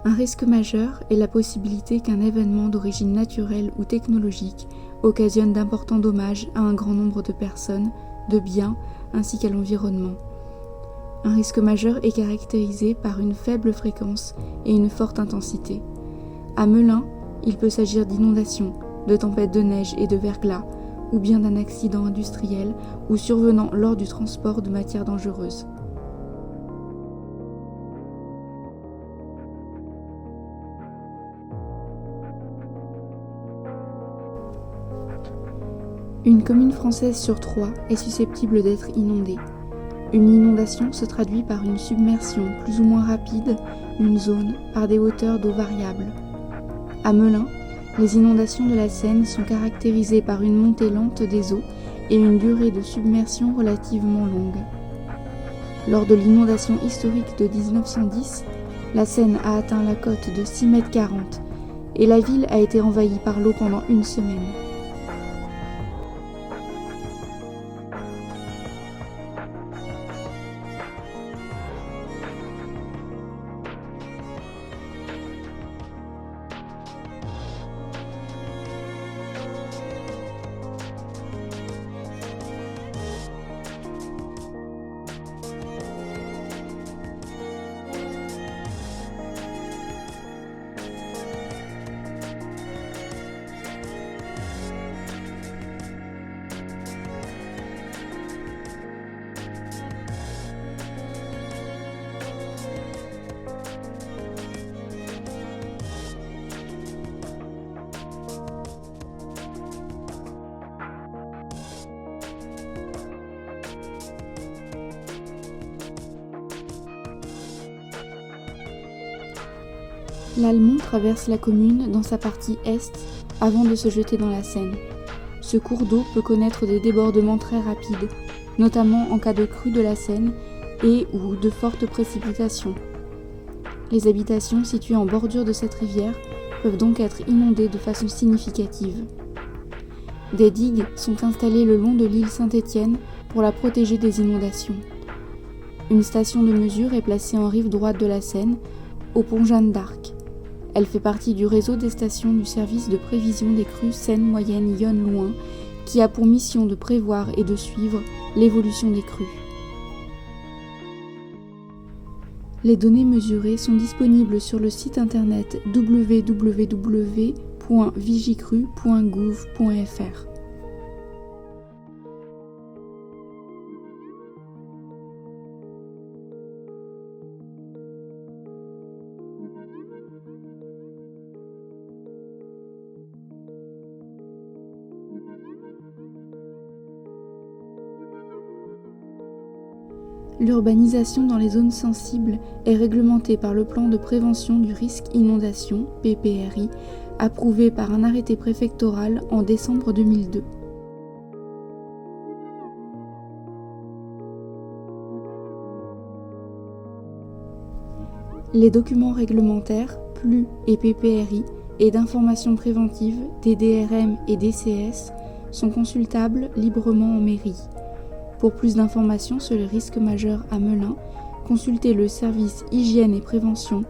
Un risque majeur est la possibilité qu'un événement d'origine naturelle ou technologique occasionne d'importants dommages à un grand nombre de personnes, de biens, ainsi qu'à l'environnement. Un risque majeur est caractérisé par une faible fréquence et une forte intensité. À Melun, il peut s'agir d'inondations, de tempêtes de neige et de verglas, ou bien d'un accident industriel ou survenant lors du transport de matières dangereuses. Une commune française sur 3 est susceptible d'être inondée. Une inondation se traduit par une submersion plus ou moins rapide d'une zone par des hauteurs d'eau variables. À Melun, les inondations de la Seine sont caractérisées par une montée lente des eaux et une durée de submersion relativement longue. Lors de l'inondation historique de 1910, la Seine a atteint la cote de 6,40 m et la ville a été envahie par l'eau pendant une semaine. L'Almont traverse la commune dans sa partie est avant de se jeter dans la Seine. Ce cours d'eau peut connaître des débordements très rapides, notamment en cas de crue de la Seine et ou de fortes précipitations. Les habitations situées en bordure de cette rivière peuvent donc être inondées de façon significative. Des digues sont installées le long de l'île Saint-Étienne pour la protéger des inondations. Une station de mesure est placée en rive droite de la Seine, au pont Jeanne d'Arc. Elle fait partie du réseau des stations du service de prévision des crues Seine-Moyenne-Yonne-Loing, qui a pour mission de prévoir et de suivre l'évolution des crues. Les données mesurées sont disponibles sur le site internet www.vigicru.gouv.fr. L'urbanisation dans les zones sensibles est réglementée par le plan de prévention du risque inondation, PPRI, approuvé par un arrêté préfectoral en décembre 2002. Les documents réglementaires, PLU et PPRI, et d'information préventive, DDRM et DCS, sont consultables librement en mairie. Pour plus d'informations sur les risques majeurs à Melun, consultez le service Hygiène et Prévention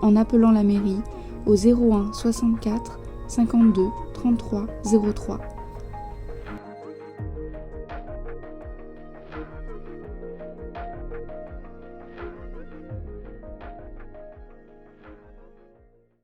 en appelant la mairie au 01 64 52 33 03.